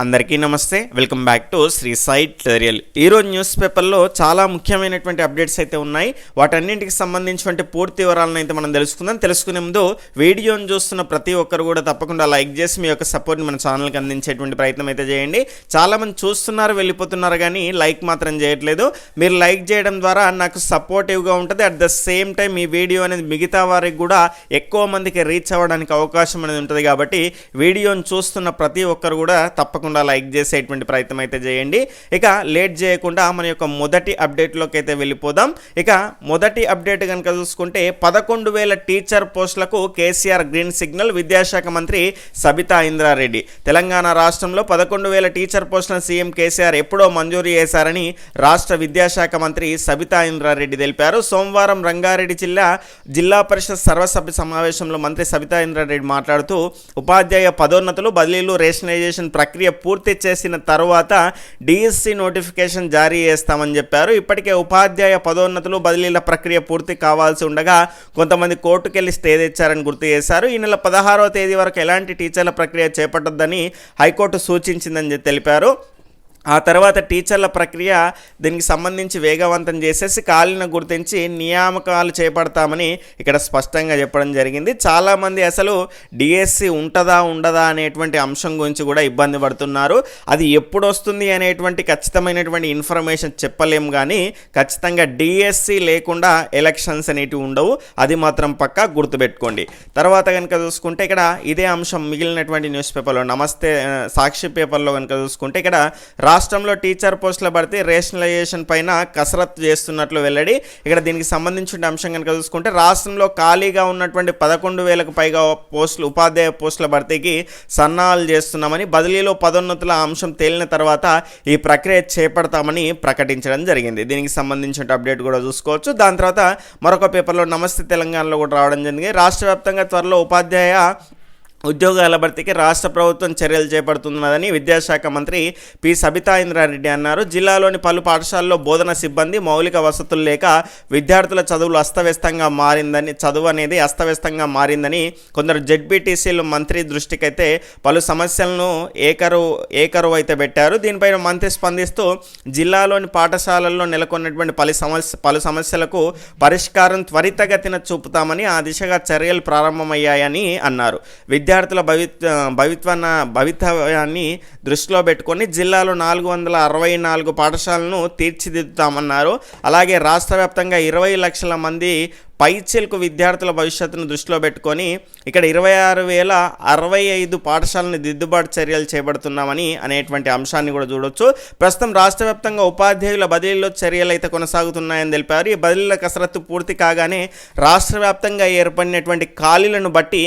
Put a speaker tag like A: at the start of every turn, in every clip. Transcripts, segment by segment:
A: అందరికీ నమస్తే, welcome back to Sri Sai tutorial. ఈరోజు న్యూస్ పేపర్లో చాలా ముఖ్యమైనటువంటి అప్డేట్స్ అయితే ఉన్నాయి. వాటన్నింటికి సంబంధించినటువంటి పూర్తి వివరాలను అయితే మనం తెలుసుకునే ముందు వీడియోని చూస్తున్న ప్రతి ఒక్కరు కూడా తప్పకుండా లైక్ చేసి మీ యొక్క సపోర్ట్ని మన ఛానల్కి అందించేటువంటి ప్రయత్నం అయితే చేయండి. చాలామంది చూస్తున్నారు, వెళ్ళిపోతున్నారు, కానీ లైక్ మాత్రం చేయట్లేదు. మీరు లైక్ చేయడం ద్వారా నాకు సపోర్టివ్గా ఉంటుంది. అట్ ద సేమ్ టైం ఈ వీడియో అనేది మిగతా వారికి కూడా ఎక్కువ మందికి రీచ్ అవ్వడానికి అవకాశం అనేది ఉంటుంది. కాబట్టి వీడియోని చూస్తున్న ప్రతి ఒక్కరు కూడా తప్పకుండా లైక్ చేసేటువంటి ప్రయత్నం అయితే చేయండి. ఇక లేట్ చేయకుండా మన యొక్క మొదటి అప్డేట్లోకి అయితే వెళ్ళిపోదాం. ఇక మొదటి అప్డేట్ కనుక చూసుకుంటే 11,000 టీచర్ పోస్టులకు కేసీఆర్ గ్రీన్ సిగ్నల్. విద్యాశాఖ మంత్రి సబితా ఇంద్రారెడ్డి. తెలంగాణ రాష్ట్రంలో 11,000 టీచర్ పోస్టులను సీఎం కేసీఆర్ ఎప్పుడో మంజూరు చేశారని రాష్ట్ర విద్యాశాఖ మంత్రి సబితా ఇంద్రారెడ్డి తెలిపారు. సోమవారం రంగారెడ్డి జిల్లా పరిషత్ సర్వసభ్య సమావేశంలో మంత్రి సబితా ఇంద్రారెడ్డి మాట్లాడుతూ ఉపాధ్యాయ పదోన్నతులు, బదిలీలు, రేషనలైజేషన్ ప్రక్రియ పూర్తి చేసిన తర్వాత డిఎస్సి నోటిఫికేషన్ జారీ చేస్తామని చెప్పారు. ఇప్పటికే ఉపాధ్యాయ పదోన్నతులు, బదిలీల ప్రక్రియ పూర్తి కావాల్సి ఉండగా కొంతమంది కోర్టుకెళ్లి స్టే తెచ్చారని గుర్తు చేశారు. ఈ నెల 16వ తేదీ వరకు ఎలాంటి టీచర్ల ప్రక్రియ చేపట్టొద్దని హైకోర్టు సూచించిందని తెలిపారు. ఆ తర్వాత టీచర్ల ప్రక్రియ దీనికి సంబంధించి వేగవంతం చేసేసి ఖాళీలను గుర్తించి నియామకాలు చేపడతామని ఇక్కడ స్పష్టంగా చెప్పడం జరిగింది. చాలామంది అసలు డిఎస్సి ఉంటుందా ఉండదా అనేటువంటి అంశం గురించి కూడా ఇబ్బంది పడుతున్నారు. అది ఎప్పుడు వస్తుంది అనేటువంటి ఖచ్చితమైనటువంటి ఇన్ఫర్మేషన్ చెప్పలేము, కానీ ఖచ్చితంగా డిఎస్సి లేకుండా ఎలక్షన్స్ అనేటివి ఉండవు. అది మాత్రం పక్కా గుర్తుపెట్టుకోండి. తర్వాత కనుక చూసుకుంటే ఇక్కడ ఇదే అంశం మిగిలినటువంటి న్యూస్ పేపర్లో నమస్తే సాక్షి పేపర్లో కనుక చూసుకుంటే ఇక్కడ రాష్ట్రంలో టీచర్ పోస్టుల భర్తీ, రేషనలైజేషన్ పైన కసరత్తు చేస్తున్నట్లు వెల్లడి. ఇక్కడ దీనికి సంబంధించిన అంశం కనుక చూసుకుంటే రాష్ట్రంలో ఖాళీగా ఉన్నటువంటి 11,000కు పైగా పోస్టులు, ఉపాధ్యాయ పోస్టుల భర్తీకి సన్నాహాలు చేస్తున్నామని, బదిలీలో పదోన్నతుల అంశం తేలిన తర్వాత ఈ ప్రక్రియ చేపడతామని ప్రకటించడం జరిగింది. దీనికి సంబంధించిన అప్డేట్ కూడా చూసుకోవచ్చు. దాని తర్వాత మరొక పేపర్లో నమస్తే తెలంగాణలో కూడా రావడం జరిగింది. రాష్ట్ర వ్యాప్తంగా త్వరలో ఉపాధ్యాయ ఉద్యోగాల భర్తీకి రాష్ట్ర ప్రభుత్వం చర్యలు చేపడుతున్నదని విద్యాశాఖ మంత్రి పి సబితా ఇంద్రారెడ్డి అన్నారు. జిల్లాలోని పలు పాఠశాలల్లో బోధన సిబ్బంది, మౌలిక వసతులు లేక విద్యార్థుల చదువు అనేది మారిందని కొందరు జెడ్పీటీసీలు మంత్రి దృష్టికైతే పలు సమస్యలను ఏకరువు అయితే పెట్టారు. దీనిపైన మంత్రి స్పందిస్తూ జిల్లాలోని పాఠశాలల్లో నెలకొన్నటువంటి పలు సమస్యలకు పరిష్కారం త్వరితగతిన చూపుతామని, ఆ దిశగా చర్యలు ప్రారంభమయ్యాయని అన్నారు. విద్యార్థుల భవితవ్యాన్ని దృష్టిలో పెట్టుకొని జిల్లాలో 464 పాఠశాలను తీర్చిదిద్దుతామన్నారు. అలాగే రాష్ట్ర వ్యాప్తంగా 20 లక్షల మంది పైచిలకు విద్యార్థుల భవిష్యత్తును దృష్టిలో పెట్టుకొని ఇక్కడ 26,065 పాఠశాలను దిద్దుబాటు చర్యలు చేపడుతున్నామని అనేటువంటి అంశాన్ని కూడా చూడొచ్చు. ప్రస్తుతం రాష్ట్ర వ్యాప్తంగా ఉపాధ్యాయుల బదిలీలో చర్యలు అయితే కొనసాగుతున్నాయని తెలిపారు. ఈ బదిలీల కసరత్తు పూర్తి కాగానే రాష్ట్ర వ్యాప్తంగా ఏర్పడినటువంటి ఖాళీలను బట్టి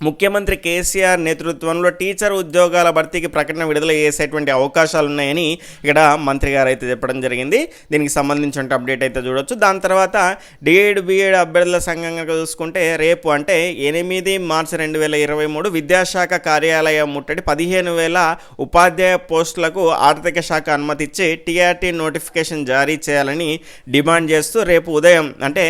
A: ముఖ్యమంత్రి కేసీఆర్ నేతృత్వంలో టీచర్ ఉద్యోగాల భర్తీకి ప్రకటన విడుదల చేసేటువంటి అవకాశాలు ఉన్నాయని ఇక్కడ మంత్రి గారు అయితే చెప్పడం జరిగింది. దీనికి సంబంధించిన అప్డేట్ అయితే చూడొచ్చు. దాని తర్వాత డిఎడ్ బిఎడ్ అభ్యర్థుల సంఘంగా చూసుకుంటే రేపు అంటే 8 మార్చి 2023 విద్యాశాఖ కార్యాలయం ముట్టడి 15,000 ఉపాధ్యాయ పోస్టులకు ఆర్థిక శాఖ అనుమతి ఇచ్చి టీఆర్టీ నోటిఫికేషన్ జారీ చేయాలని డిమాండ్ చేస్తూ రేపు ఉదయం అంటే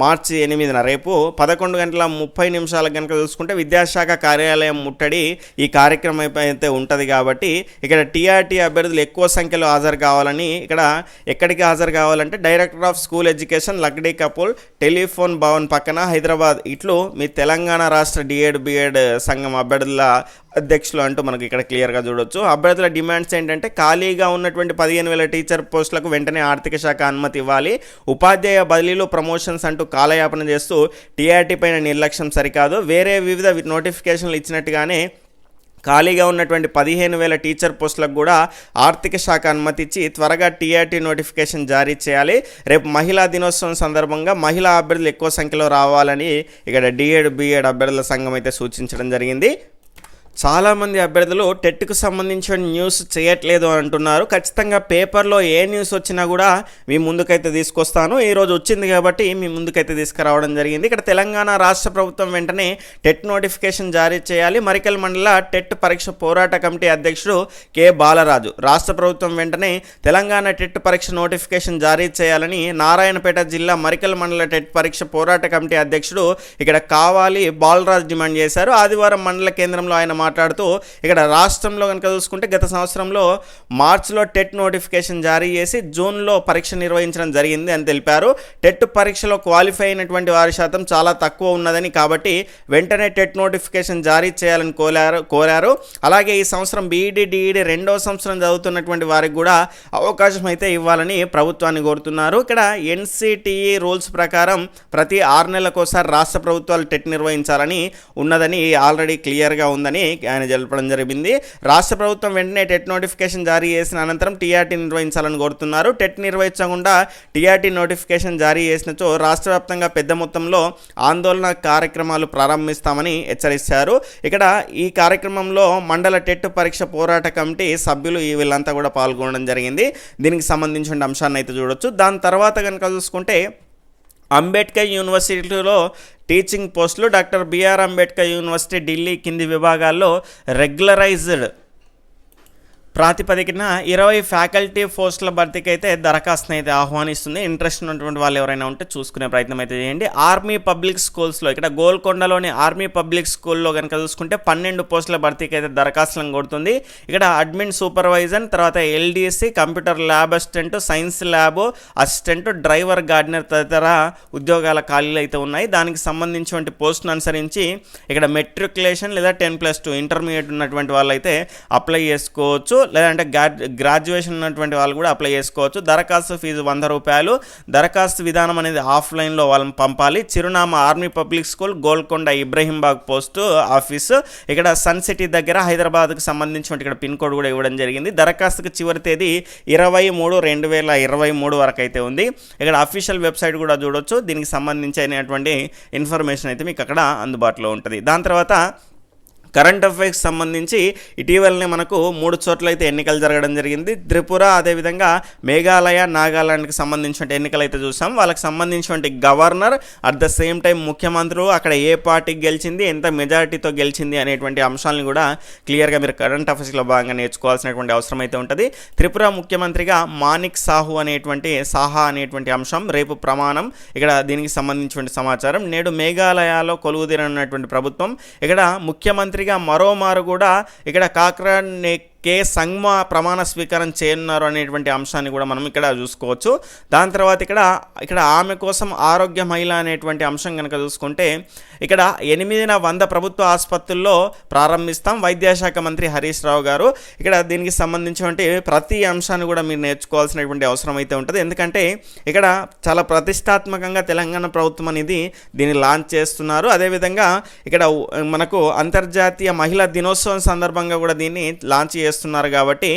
A: మార్చి 8న రేపు 11:30 కనుక చూసుకుంటే విద్యాశాఖ కార్యాలయం ముట్టడి ఈ కార్యక్రమం అయితే ఉంటుంది. కాబట్టి ఇక్కడ టీఆర్టీ అభ్యర్థులు ఎక్కువ సంఖ్యలో హాజరు కావాలని, ఇక్కడ ఎక్కడికి హాజరు కావాలంటే director of school education, Lakdi కపూల్ telephone Bhavan పక్కన హైదరాబాద్. ఇట్లు మీ తెలంగాణ రాష్ట్ర డిఎడ్ బిఎడ్ సంఘం అభ్యర్థుల అధ్యక్షులు అంటూ మనకి ఇక్కడ క్లియర్గా చూడొచ్చు. అభ్యర్థుల డిమాండ్స్ ఏంటంటే ఖాళీగా ఉన్నటువంటి 15,000 టీచర్ పోస్టులకు వెంటనే ఆర్థిక శాఖ అనుమతి ఇవ్వాలి, ఉపాధ్యాయ బదిలీలు, ప్రమోషన్స్ అంటూ కాలయాపన చేస్తూ టీఆర్టీ పైన నిర్లక్ష్యం సరికాదు, వేరే వివిధ నోటిఫికేషన్లు ఇచ్చినట్టుగానే ఖాళీగా ఉన్నటువంటి 15,000 టీచర్ పోస్టులకు కూడా ఆర్థిక శాఖ అనుమతి ఇచ్చి త్వరగా టీఆర్టీ నోటిఫికేషన్ జారీ చేయాలి. రేపు మహిళా దినోత్సవం సందర్భంగా మహిళా అభ్యర్థులు ఎక్కువ సంఖ్యలో రావాలని ఇక్కడ డిఎడ్ బిఎడ్ అభ్యర్థుల సంఘం అయితే సూచించడం జరిగింది. చాలామంది అభ్యర్థులు టెట్కు సంబంధించిన న్యూస్ చేయట్లేదు అంటున్నారు. ఖచ్చితంగా పేపర్లో ఏ న్యూస్ వచ్చినా కూడా మీ ముందుకైతే తీసుకొస్తాను. ఈరోజు వచ్చింది కాబట్టి మీ ముందుకైతే తీసుకురావడం జరిగింది. ఇక్కడ తెలంగాణ రాష్ట్ర ప్రభుత్వం వెంటనే టెట్ నోటిఫికేషన్ జారీ చేయాలి. మరికల్ మండల టెట్ పరీక్ష పోరాట కమిటీ అధ్యక్షుడు కె బాలరాజు. రాష్ట్ర ప్రభుత్వం వెంటనే తెలంగాణ టెట్ పరీక్ష నోటిఫికేషన్ జారీ చేయాలని నారాయణపేట జిల్లా మరికల్ మండల టెట్ పరీక్ష పోరాట కమిటీ అధ్యక్షుడు ఇక్కడ కావాలి బాలరాజు డిమాండ్ చేశారు. ఆదివారం మండల కేంద్రంలో ఆయన మాట్లాడుతూ ఇక్కడ రాష్ట్రంలో కనుక చూసుకుంటే గత సంవత్సరంలో మార్చిలో టెట్ నోటిఫికేషన్ జారీ చేసి జూన్లో పరీక్ష నిర్వహించడం జరిగింది అని తెలిపారు. టెట్ పరీక్షలో క్వాలిఫై అయినటువంటి వారి శాతం చాలా తక్కువ ఉన్నదని, కాబట్టి వెంటనే టెట్ నోటిఫికేషన్ జారీ చేయాలని కోరారు. అలాగే ఈ సంవత్సరం బీఈడీ డిఈడీ రెండవ సంవత్సరం చదువుతున్నటువంటి వారికి కూడా అవకాశం అయితే ఇవ్వాలని ప్రభుత్వాన్ని కోరుతున్నారు. ఇక్కడ ఎన్సిటిఈ రూల్స్ ప్రకారం ప్రతి 6 నెలలకోసారి రాష్ట్ర ప్రభుత్వాలు టెట్ నిర్వహించాలని ఉన్నదని ఆల్రెడీ క్లియర్గా ఉందని ఆయన తెలపడం జరిగింది. రాష్ట్ర ప్రభుత్వం వెంటనే టెట్ నోటిఫికేషన్ జారీ చేసిన అనంతరం టీఆర్టీ నిర్వహించాలని కోరుతున్నారు. టెట్ నిర్వహించకుండా టీఆర్టీ నోటిఫికేషన్ జారీ చేసినచో రాష్ట్ర వ్యాప్తంగా పెద్ద మొత్తంలో ఆందోళన కార్యక్రమాలు ప్రారంభిస్తామని హెచ్చరించారు. ఇక్కడ ఈ కార్యక్రమంలో మండల టెట్ పరీక్ష పోరాట కమిటీ సభ్యులు వీళ్ళంతా కూడా పాల్గొనడం జరిగింది. దీనికి సంబంధించిన అంశాన్ని అయితే చూడొచ్చు. దాని తర్వాత కనుక చూసుకుంటే అంబేద్కర్ యూనివర్సిటీలో టీచింగ్ పోస్టులు doctor BR Ambedkar university Delhi కింది విభాగాల్లో రెగ్యులరైజ్డ్ ప్రాతిపదికన 20 ఫ్యాకల్టీ పోస్టుల భర్తీకి అయితే దరఖాస్తుని అయితే ఆహ్వానిస్తుంది. ఇంట్రెస్ట్ ఉన్నటువంటి వాళ్ళు ఎవరైనా ఉంటే చూసుకునే ప్రయత్నం అయితే చేయండి. ఆర్మీ పబ్లిక్ స్కూల్స్లో ఇక్కడ గోల్కొండలోని ఆర్మీ పబ్లిక్ స్కూల్లో కనుక చూసుకుంటే 12 పోస్టుల భర్తీకి అయితే దరఖాస్తులను కొడుతుంది. ఇక్కడ అడ్మిన్ సూపర్వైజర్, తర్వాత LDSC, computer lab assistant, science lab assistant, driver, gardener తదితర ఉద్యోగాల ఖాళీలు అయితే ఉన్నాయి. దానికి సంబంధించినటువంటి పోస్టును అనుసరించి ఇక్కడ మెట్రికులేషన్ లేదా 10+2 ఇంటర్మీడియట్ ఉన్నటువంటి వాళ్ళు అయితే అప్లై చేసుకోవచ్చు. లేదంటే గ్రాడ్యుయేషన్ ఉన్నటువంటి వాళ్ళు కూడా అప్లై చేసుకోవచ్చు. దరఖాస్తు ఫీజు ₹100. దరఖాస్తు విధానం అనేది ఆఫ్లైన్లో వాళ్ళని పంపాలి. చిరునామా army public school, Golconda, Ibrahimbagh post office, ఇక్కడ సన్ సిటీ దగ్గర, హైదరాబాద్కు సంబంధించిన ఇక్కడ పిన్ కోడ్ కూడా ఇవ్వడం జరిగింది. దరఖాస్తుకు చివరి తేదీ 23/2023 వరకు అయితే ఉంది. ఇక్కడ అఫీషియల్ వెబ్సైట్ కూడా చూడొచ్చు. దీనికి సంబంధించినటువంటి ఇన్ఫర్మేషన్ అయితే మీకు అక్కడ అందుబాటులో ఉంటుంది. దాని తర్వాత కరెంట్ అఫైర్స్ సంబంధించి ఇటీవలనే మనకు 3 చోట్ల అయితే ఎన్నికలు జరగడం జరిగింది. త్రిపుర, అదేవిధంగా మేఘాలయ, నాగాలాండ్కి సంబంధించిన ఎన్నికలు అయితే చూసాం. వాళ్ళకి సంబంధించిన governor, at the same time ముఖ్యమంత్రులు, అక్కడ ఏ పార్టీకి గెలిచింది, ఎంత మెజారిటీతో గెలిచింది అనేటువంటి అంశాలను కూడా క్లియర్గా మీరు కరెంట్ అఫైర్స్లో భాగంగా నేర్చుకోవాల్సినటువంటి అవసరం అయితే ఉంటుంది. త్రిపుర ముఖ్యమంత్రిగా మాణిక్ సాహా అనేటువంటి అంశం రేపు ప్రమాణం. ఇక్కడ దీనికి సంబంధించిన సమాచారం. నేడు మేఘాలయలో కొలువుదీరనున్నటువంటి ప్రభుత్వం ఇక్కడ ముఖ్యమంత్రి మరోమారు కూడా ఇక్కడ Kcrగ ప్రమాణ స్వీకారం చేయనున్నారు అనేటువంటి అంశాన్ని కూడా మనం ఇక్కడ చూసుకోవచ్చు. దాని తర్వాత ఇక్కడ ఆమె కోసం ఆరోగ్య మహిళ అనేటువంటి అంశం కనుక చూసుకుంటే ఇక్కడ 800 ప్రభుత్వ ఆసుపత్రుల్లో ప్రారంభిస్తాం. వైద్యశాఖ మంత్రి హరీష్ రావు గారు ఇక్కడ దీనికి సంబంధించినటువంటి ప్రతి అంశాన్ని కూడా మీరు నేర్చుకోవాల్సినటువంటి అవసరం అయితే ఉంటుంది. ఎందుకంటే ఇక్కడ చాలా ప్రతిష్టాత్మకంగా తెలంగాణ ప్రభుత్వం అనేది దీన్ని లాంచ్ చేస్తున్నారు. అదేవిధంగా ఇక్కడ మనకు అంతర్జాతీయ మహిళా దినోత్సవం సందర్భంగా కూడా దీన్ని లాంచ్ చేస్తున్నారు. కాబట్టి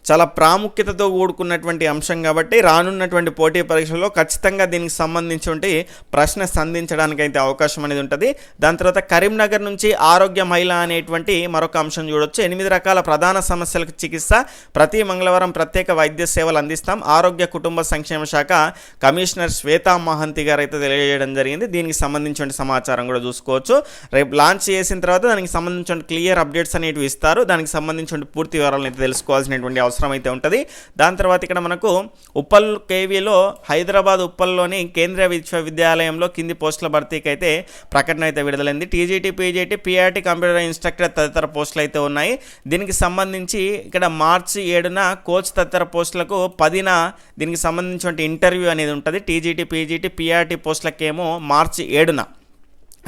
A: చాలా ప్రాముఖ్యతతో కూడుకున్నటువంటి అంశం కాబట్టి రానున్నటువంటి పోటీ పరీక్షల్లో ఖచ్చితంగా దీనికి సంబంధించి ప్రశ్న సంధించడానికైతే అవకాశం అనేది ఉంటుంది. దాని తర్వాత కరీంనగర్ నుంచి ఆరోగ్య మహిళ అనేటువంటి మరొక అంశం చూడొచ్చు. 8 రకాల ప్రధాన సమస్యలకు చికిత్స, ప్రతి మంగళవారం ప్రత్యేక వైద్య సేవలు అందిస్తాం. ఆరోగ్య కుటుంబ సంక్షేమ శాఖ కమిషనర్ శ్వేతా మహంతి గారు అయితే తెలియజేయడం జరిగింది. దీనికి సంబంధించిన సమాచారం కూడా చూసుకోవచ్చు. రేపు లాంచ్ చేసిన తర్వాత దానికి సంబంధించిన క్లియర్ అప్డేట్స్ అనేవి ఇస్తారు. దానికి సంబంధించిన పూర్తి వివరాలను అయితే తెలుసుకోవాల్సినటువంటి అవసరం అయితే ఉంటుంది. దాని తర్వాత ఇక్కడ మనకు ఉప్పల్ కేవీలో హైదరాబాద్ ఉప్పల్లోని కేంద్రీయ విశ్వవిద్యాలయంలో కింది పోస్టుల భర్తీకి అయితే ప్రకటన అయితే విడుదలైంది. TGT, PGT, PRT, computer instructor తదితర పోస్టులు అయితే ఉన్నాయి. దీనికి సంబంధించి ఇక్కడ మార్చి 7న కోచ్ తదితర పోస్టులకు 10న దీనికి సంబంధించిన ఇంటర్వ్యూ అనేది ఉంటుంది. టీజీటీ, పీజీటీ, పీఆర్టీ పోస్టులకేమో మార్చి 7న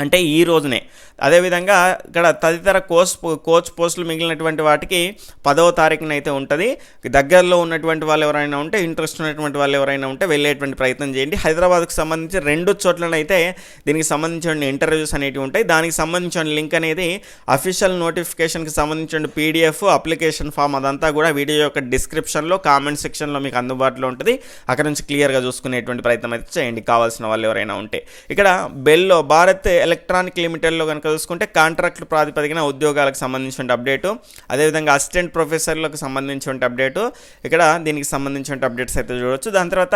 A: అంటే ఈ రోజునే. అదేవిధంగా ఇక్కడ తదితర కోచ్ పోస్టులు మిగిలినటువంటి వాటికి 10వ తారీఖున అయితే ఉంటుంది. దగ్గరలో ఉన్నటువంటి వాళ్ళు ఎవరైనా ఉంటే, ఇంట్రెస్ట్ ఉన్నటువంటి వాళ్ళు ఎవరైనా ఉంటే వెళ్ళేటువంటి ప్రయత్నం చేయండి. హైదరాబాద్కి సంబంధించి 2 చోట్లనైతే దీనికి సంబంధించిన ఇంటర్వ్యూస్ అనేవి ఉంటాయి. దానికి సంబంధించిన లింక్ అనేది అఫీషియల్ నోటిఫికేషన్కి సంబంధించిన పీడిఎఫ్, అప్లికేషన్ ఫామ్ అదంతా కూడా వీడియో యొక్క డిస్క్రిప్షన్లో, కామెంట్ సెక్షన్లో మీకు అందుబాటులో ఉంటుంది. అక్కడ నుంచి క్లియర్గా చూసుకునేటువంటి ప్రయత్నం అయితే చేయండి కావాల్సిన వాళ్ళు ఎవరైనా ఉంటే. ఇక్కడ బెల్లో భారత్ ఎలక్ట్రానిక్ లిమిటెడ్లో కనుక చూసుకుంటే కాంట్రాక్ట్ ప్రాతిపదికన ఉద్యోగాలకు సంబంధించిన అప్డేటు, అదేవిధంగా అసిస్టెంట్ ప్రొఫెసర్లకు సంబంధించిన అప్డేటు, ఇక్కడ దీనికి సంబంధించిన అప్డేట్స్ అయితే చూడవచ్చు. దాని తర్వాత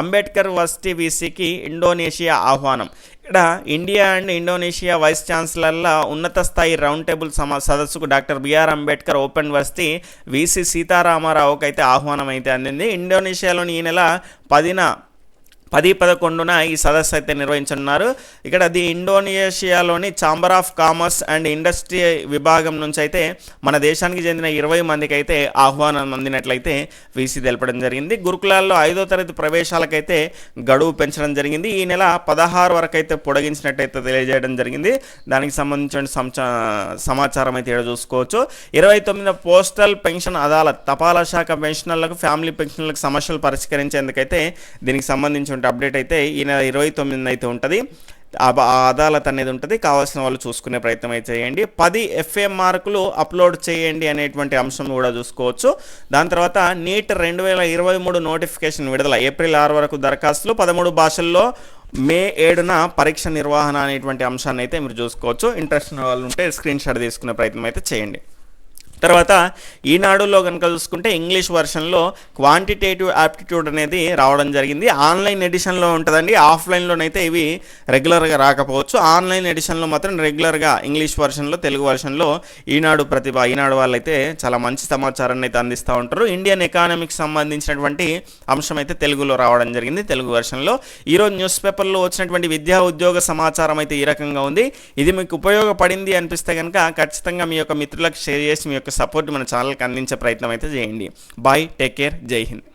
A: అంబేద్కర్ వర్సిటీ వీసీకి ఇండోనేషియా ఆహ్వానం. ఇక్కడ ఇండియా అండ్ ఇండోనేషియా వైస్ ఛాన్సలర్ల ఉన్నత స్థాయి రౌండ్ టేబుల్ సదస్సుకు doctor BR Ambedkar open varsity VC సీతారామారావుకి అయితే ఆహ్వానం అయితే అందింది. ఇండోనేషియాలోని ఈ నెల 10న 10-11న ఈ సదస్సు అయితే నిర్వహించనున్నారు. ఇక్కడ ఇండోనేషియాలోని chamber of commerce and industry విభాగం నుంచి అయితే మన దేశానికి చెందిన 20 మందికి అయితే ఆహ్వానం అందినట్లయితే వీసీ తెలపడం జరిగింది. గురుకులాల్లో 5వ తరగతి ప్రవేశాలకైతే గడువు పెంచడం జరిగింది. ఈ నెల 16 వరకు అయితే పొడిగించినట్టయితే తెలియజేయడం జరిగింది. దానికి సంబంధించిన సమాచారం అయితే ఇక్కడ చూసుకోవచ్చు. 29వ పోస్టల్ పెన్షన్ అదాలత్, తపాలా శాఖ పెన్షనర్లకు, ఫ్యామిలీ పెన్షనర్లకు సమస్యలు పరిష్కరించేందుకైతే దీనికి సంబంధించిన అప్డేట్ అయితే ఈ నెల 29 అయితే ఉంటుంది. ఆ అదాలత్ అనేది ఉంటుంది. కావాల్సిన వాళ్ళు చూసుకునే ప్రయత్నం అయితే చేయండి. 10 FA మార్కులు అప్లోడ్ చేయండి అనేటువంటి అంశం కూడా చూసుకోవచ్చు. దాని తర్వాత నీట్ 2023 నోటిఫికేషన్ విడుదల, ఏప్రిల్ 6 వరకు దరఖాస్తులు, 13 భాషల్లో మే 7న పరీక్ష నిర్వహణ అనేటువంటి అంశాన్ని అయితే మీరు చూసుకోవచ్చు. ఇంట్రెస్ట్ ఉన్న వాళ్ళు ఉంటే స్క్రీన్ షాట్ తీసుకునే ప్రయత్నం అయితే చేయండి. తర్వాత ఈనాడులో కనుక చూసుకుంటే ఇంగ్లీష్ వర్షన్లో క్వాంటిటేటివ్ యాప్టిట్యూడ్ అనేది రావడం జరిగింది. ఆన్లైన్ ఎడిషన్లో ఉంటుందండి. ఆఫ్లైన్లోనైతే ఇవి రెగ్యులర్గా రాకపోవచ్చు. ఆన్లైన్ ఎడిషన్లో మాత్రం రెగ్యులర్గా ఇంగ్లీష్ వర్షన్లో, తెలుగు వర్షన్లో ఈనాడు వాళ్ళైతే చాలా మంచి సమాచారాన్ని అయితే అందిస్తూ ఉంటారు. ఇండియన్ ఎకానమీకి సంబంధించినటువంటి అంశం అయితే తెలుగులో రావడం జరిగింది, తెలుగు వర్షన్లో. ఈరోజు న్యూస్ పేపర్లో వచ్చినటువంటి విద్యా ఉద్యోగ సమాచారం అయితే ఈ రకంగా ఉంది. ఇది మీకు ఉపయోగపడింది అనిపిస్తే కనుక ఖచ్చితంగా మీ యొక్క మిత్రులకు షేర్ చేసి మీ సపోర్ట్ మన ఛానల్కి అందించే ప్రయత్నం అయితే చేయండి. బాయ్, టేక్ కేర్, జై హింద్.